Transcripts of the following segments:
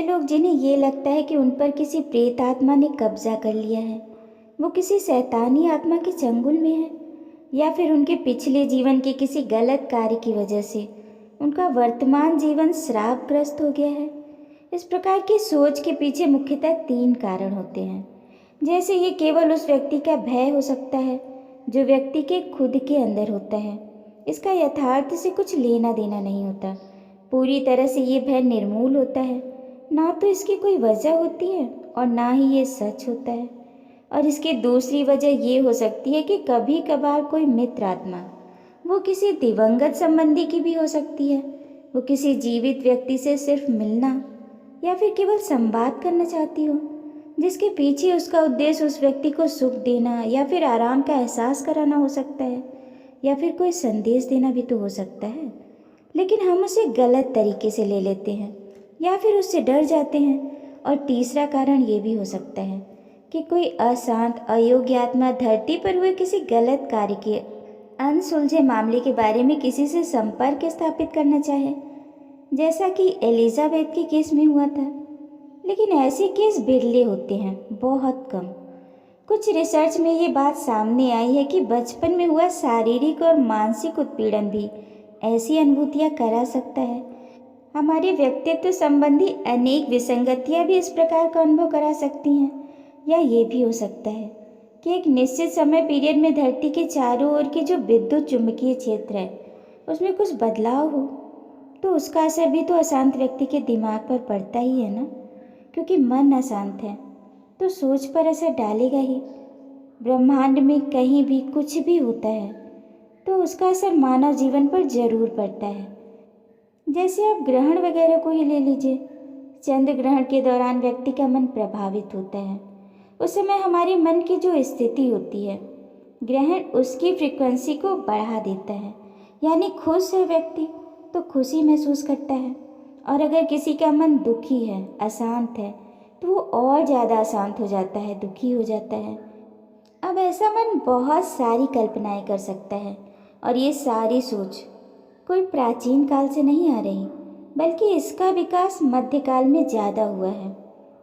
ऐसे लोग जिन्हें ये लगता है कि उन पर किसी प्रेत आत्मा ने कब्जा कर लिया है, वो किसी शैतानी आत्मा के चंगुल में है, या फिर उनके पिछले जीवन के किसी गलत कार्य की वजह से उनका वर्तमान जीवन श्रापग्रस्त हो गया है। इस प्रकार की सोच के पीछे मुख्यतः 3 कारण होते हैं। जैसे ये केवल उस व्यक्ति का भय हो सकता है जो व्यक्ति के खुद के अंदर होता है। इसका यथार्थ से कुछ लेना देना नहीं होता। पूरी तरह से ये भय निर्मूल होता है। ना तो इसकी कोई वजह होती है और ना ही ये सच होता है। और इसकी दूसरी वजह ये हो सकती है कि कभी कभार कोई मित्र आत्मा, वो किसी दिवंगत संबंधी की भी हो सकती है, वो किसी जीवित व्यक्ति से सिर्फ मिलना या फिर केवल संवाद करना चाहती हो, जिसके पीछे उसका उद्देश्य उस व्यक्ति को सुख देना या फिर आराम का एहसास कराना हो सकता है, या फिर कोई संदेश देना भी तो हो सकता है। लेकिन हम उसे गलत तरीके से ले लेते हैं या फिर उससे डर जाते हैं। और तीसरा कारण ये भी हो सकता है कि कोई अशांत अयोग्य आत्मा धरती पर हुए किसी गलत कार्य के अनसुलझे मामले के बारे में किसी से संपर्क स्थापित करना चाहे, जैसा कि एलिजाबेथ के केस में हुआ था। लेकिन ऐसे केस बिरले होते हैं, बहुत कम। कुछ रिसर्च में ये बात सामने आई है कि बचपन में हुआ शारीरिक और मानसिक उत्पीड़न भी ऐसी अनुभूतियाँ करा सकता है। हमारे व्यक्तित्व संबंधी अनेक विसंगतियाँ भी इस प्रकार का अनुभव करा सकती हैं। या ये भी हो सकता है कि एक निश्चित समय पीरियड में धरती के चारों ओर के जो विद्युत चुंबकीय क्षेत्र है उसमें कुछ बदलाव हो, तो उसका असर भी तो अशांत व्यक्ति के दिमाग पर पड़ता ही है ना। क्योंकि मन अशांत है तो सोच पर असर डालेगा ही। ब्रह्मांड में कहीं भी कुछ भी होता है तो उसका असर मानव जीवन पर जरूर पड़ता है। जैसे आप ग्रहण वगैरह को ही ले लीजिए। चंद्र ग्रहण के दौरान व्यक्ति का मन प्रभावित होता है। उस समय हमारे मन की जो स्थिति होती है, ग्रहण उसकी फ्रीक्वेंसी को बढ़ा देता है। यानी खुश है व्यक्ति तो खुशी महसूस करता है, और अगर किसी का मन दुखी है, अशांत है, तो वो और ज़्यादा अशांत हो जाता है, दुखी हो जाता है। अब ऐसा मन बहुत सारी कल्पनाएं कर सकता है, और ये सारी सोच कोई प्राचीन काल से नहीं आ रही, बल्कि इसका विकास मध्यकाल में ज़्यादा हुआ है।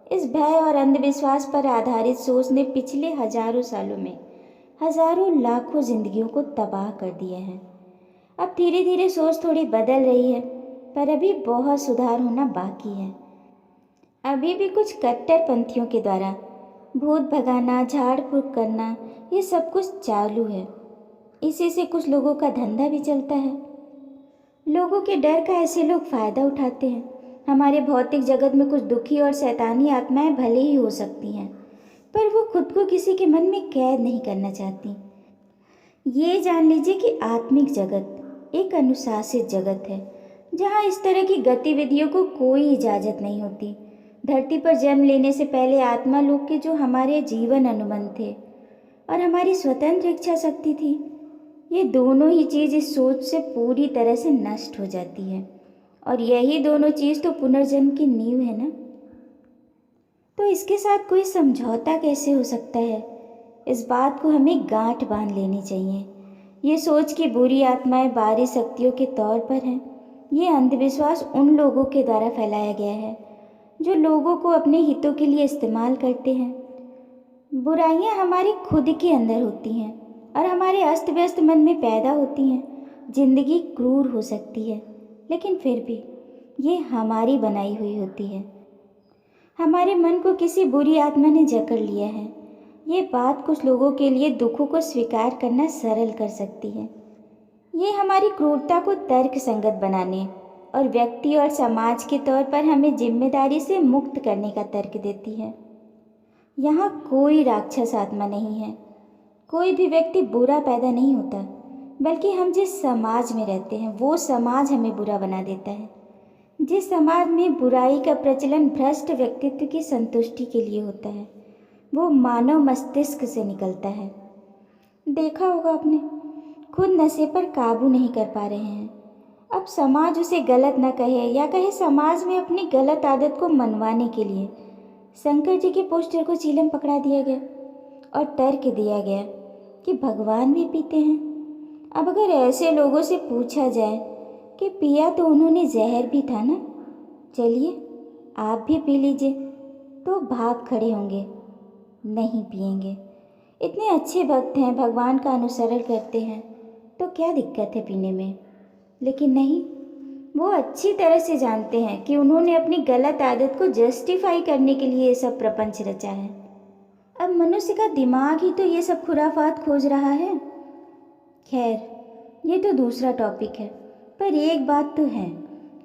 इस भय और अंधविश्वास पर आधारित सोच ने पिछले हजारों सालों में हजारों लाखों जिंदगियों को तबाह कर दिया है। अब धीरे धीरे सोच थोड़ी बदल रही है, पर अभी बहुत सुधार होना बाकी है। अभी भी कुछ कट्टरपंथियों के द्वारा भूत भगाना, झाड़ फूक करना, ये सब कुछ चालू है। इसी से कुछ लोगों का धंधा भी चलता है। लोगों के डर का ऐसे लोग फायदा उठाते हैं। हमारे भौतिक जगत में कुछ दुखी और शैतानी आत्माएं भले ही हो सकती हैं, पर वो खुद को किसी के मन में कैद नहीं करना चाहती। ये जान लीजिए कि आत्मिक जगत एक अनुशासित जगत है, जहाँ इस तरह की गतिविधियों को कोई इजाज़त नहीं होती। धरती पर जन्म लेने से पहले आत्मा लोग के जो हमारे जीवन अनुबंध थे और हमारी स्वतंत्र इच्छा शक्ति थी, ये दोनों ही चीज़ इस सोच से पूरी तरह से नष्ट हो जाती है। और यही दोनों चीज़ तो पुनर्जन्म की नींव है ना। तो इसके साथ कोई समझौता कैसे हो सकता है? इस बात को हमें गांठ बांध लेनी चाहिए। ये सोच कि बुरी आत्माएं बाहरी शक्तियों के तौर पर हैं, ये अंधविश्वास उन लोगों के द्वारा फैलाया गया है जो लोगों को अपने हितों के लिए इस्तेमाल करते हैं। बुराइयां हमारे खुद के अंदर होती हैं और हमारे अस्त व्यस्त मन में पैदा होती हैं। जिंदगी क्रूर हो सकती है, लेकिन फिर भी ये हमारी बनाई हुई होती है। हमारे मन को किसी बुरी आत्मा ने जकड़ लिया है। ये बात कुछ लोगों के लिए दुखों को स्वीकार करना सरल कर सकती है। ये हमारी क्रूरता को तर्क संगत बनाने और व्यक्ति और समाज के तौर पर हमें जिम्मेदारी से मुक्त करने का तर्क देती है। यहाँ कोई राक्षस आत्मा नहीं है। कोई भी व्यक्ति बुरा पैदा नहीं होता, बल्कि हम जिस समाज में रहते हैं वो समाज हमें बुरा बना देता है। जिस समाज में बुराई का प्रचलन भ्रष्ट व्यक्तित्व की संतुष्टि के लिए होता है, वो मानव मस्तिष्क से निकलता है। देखा होगा आपने, खुद नशे पर काबू नहीं कर पा रहे हैं। अब समाज उसे गलत न कहे या कहे, समाज में अपनी गलत आदत को मनवाने के लिए शंकर जी के पोस्टर को चीलम पकड़ा दिया गया और तर्क दिया गया कि भगवान भी पीते हैं। अब अगर ऐसे लोगों से पूछा जाए कि पिया तो उन्होंने जहर भी था ना, चलिए आप भी पी लीजिए। तो भाग खड़े होंगे, नहीं पिएंगे। इतने अच्छे भक्त हैं, भगवान का अनुसरण करते हैं, तो क्या दिक्कत है पीने में। लेकिन नहीं, वो अच्छी तरह से जानते हैं कि उन्होंने अपनी गलत आदत को जस्टिफाई करने के लिए ये सब प्रपंच रचा है। अब मनुष्य का दिमाग ही तो ये सब खुराफात खोज रहा है। खैर, ये तो दूसरा टॉपिक है। पर एक बात तो है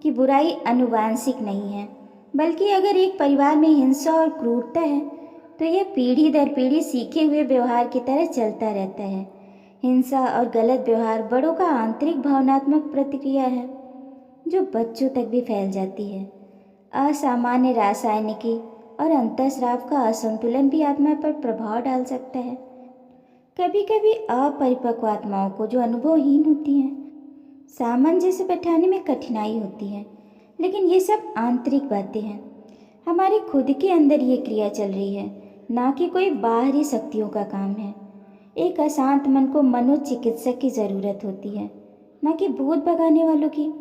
कि बुराई आनुवांशिक नहीं है, बल्कि अगर एक परिवार में हिंसा और क्रूरता है तो यह पीढ़ी दर पीढ़ी सीखे हुए व्यवहार की तरह चलता रहता है। हिंसा और गलत व्यवहार बड़ों का आंतरिक भावनात्मक प्रतिक्रिया है जो बच्चों तक भी फैल जाती है। असामान्य रासायनिकी और अंतःस्राव का असंतुलन भी आत्मा पर प्रभाव डाल सकता है। कभी कभी अपरिपक्व आत्माओं को, जो अनुभवहीन होती हैं, सामंजस्य बैठाने में कठिनाई होती है। लेकिन ये सब आंतरिक बातें हैं, हमारे खुद के अंदर ये क्रिया चल रही है, ना कि कोई बाहरी शक्तियों का काम है। एक अशांत मन को मनोचिकित्सक की ज़रूरत होती है, ना कि भूत भगाने वालों की।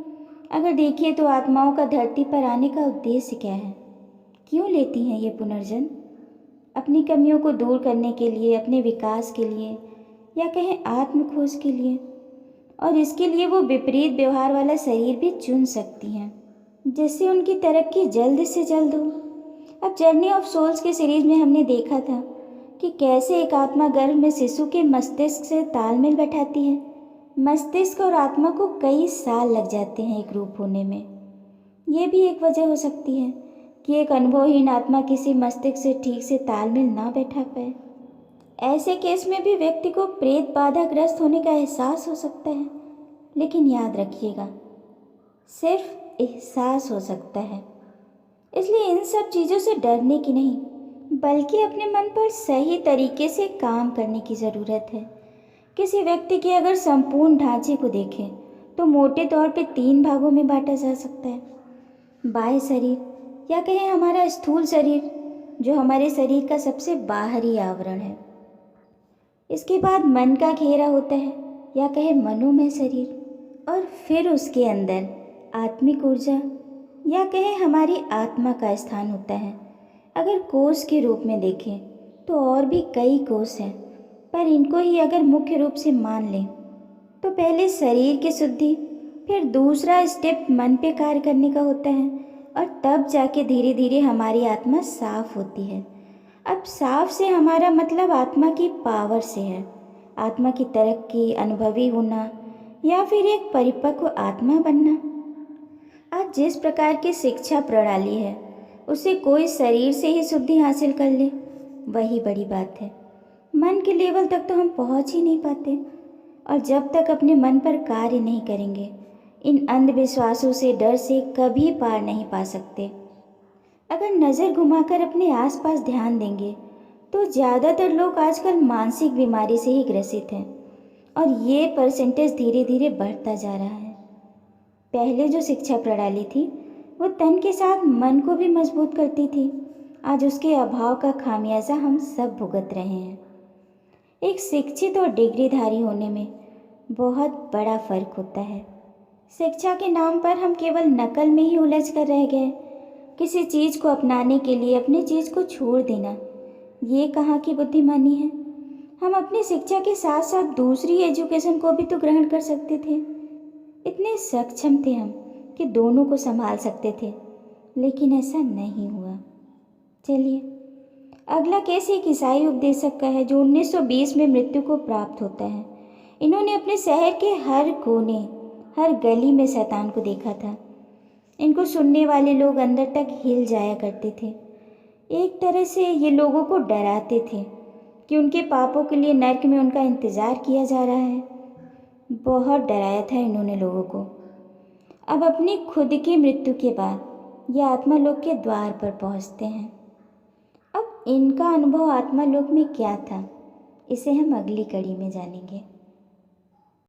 अगर देखिए तो आत्माओं का धरती पर आने का उद्देश्य क्या है? क्यों लेती हैं ये पुनर्जन्म? अपनी कमियों को दूर करने के लिए, अपने विकास के लिए, या कहें आत्म खोज के लिए। और इसके लिए वो विपरीत व्यवहार वाला शरीर भी चुन सकती हैं, जिससे उनकी तरक्की जल्द से जल्द हो। अब जर्नी ऑफ सोल्स के सीरीज में हमने देखा था कि कैसे एक आत्मा गर्भ में शिशु के मस्तिष्क से तालमेल बैठाती है। मस्तिष्क और आत्मा को कई साल लग जाते हैं एक रूप होने में। ये भी एक वजह हो सकती है कि एक अनुभवहीन आत्मा किसी मस्तिष्क से ठीक से तालमेल ना बैठा पाए। ऐसे केस में भी व्यक्ति को प्रेत बाधाग्रस्त होने का एहसास हो सकता है। लेकिन याद रखिएगा, सिर्फ एहसास हो सकता है। इसलिए इन सब चीज़ों से डरने की नहीं, बल्कि अपने मन पर सही तरीके से काम करने की ज़रूरत है। किसी व्यक्ति के अगर संपूर्ण ढांचे को देखें तो मोटे तौर पे 3 भागों में बांटा जा सकता है। बाह्य शरीर, या कहें हमारा स्थूल शरीर, जो हमारे शरीर का सबसे बाहरी आवरण है। इसके बाद मन का घेरा होता है, या कहें मनोमय शरीर। और फिर उसके अंदर आत्मिक ऊर्जा, या कहें हमारी आत्मा का स्थान होता है। अगर कोष के रूप में देखें तो और भी कई कोष हैं, पर इनको ही अगर मुख्य रूप से मान लें तो पहले शरीर की शुद्धि, फिर दूसरा स्टेप मन पे कार्य करने का होता है, और तब जाके धीरे धीरे हमारी आत्मा साफ होती है। अब साफ से हमारा मतलब आत्मा की पावर से है, आत्मा की तरक्की, अनुभवी होना, या फिर एक परिपक्व आत्मा बनना। आज जिस प्रकार की शिक्षा प्रणाली है, उसे कोई शरीर से ही शुद्धि हासिल कर ले, वही बड़ी बात है। मन के लेवल तक तो हम पहुंच ही नहीं पाते, और जब तक अपने मन पर कार्य नहीं करेंगे, इन अंधविश्वासों से, डर से कभी पार नहीं पा सकते। अगर नज़र घुमाकर अपने आसपास ध्यान देंगे तो ज़्यादातर लोग आजकल मानसिक बीमारी से ही ग्रसित हैं, और ये परसेंटेज धीरे धीरे बढ़ता जा रहा है। पहले जो शिक्षा प्रणाली थी वो तन के साथ मन को भी मजबूत करती थी। आज उसके अभाव का खामियाजा हम सब भुगत रहे हैं। एक शिक्षित और डिग्रीधारी होने में बहुत बड़ा फर्क होता है। शिक्षा के नाम पर हम केवल नकल में ही उलझ कर रह गए। किसी चीज़ को अपनाने के लिए अपनी चीज़ को छोड़ देना, ये कहाँ की बुद्धिमानी है। हम अपनी शिक्षा के साथ साथ दूसरी एजुकेशन को भी तो ग्रहण कर सकते थे। इतने सक्षम थे हम कि दोनों को संभाल सकते थे, लेकिन ऐसा नहीं हुआ। चलिए, अगला केस एक ईसाई उपदेशक का है जो 1920 में मृत्यु को प्राप्त होता है। इन्होंने अपने शहर के हर कोने, हर गली में शैतान को देखा था। इनको सुनने वाले लोग अंदर तक हिल जाया करते थे। एक तरह से ये लोगों को डराते थे कि उनके पापों के लिए नर्क में उनका इंतज़ार किया जा रहा है। बहुत डराया था इन्होंने लोगों को। अब अपनी खुद की मृत्यु के बाद ये आत्मा लोक के द्वार पर पहुंचते हैं। अब इनका अनुभव आत्मा लोक में क्या था, इसे हम अगली कड़ी में जानेंगे।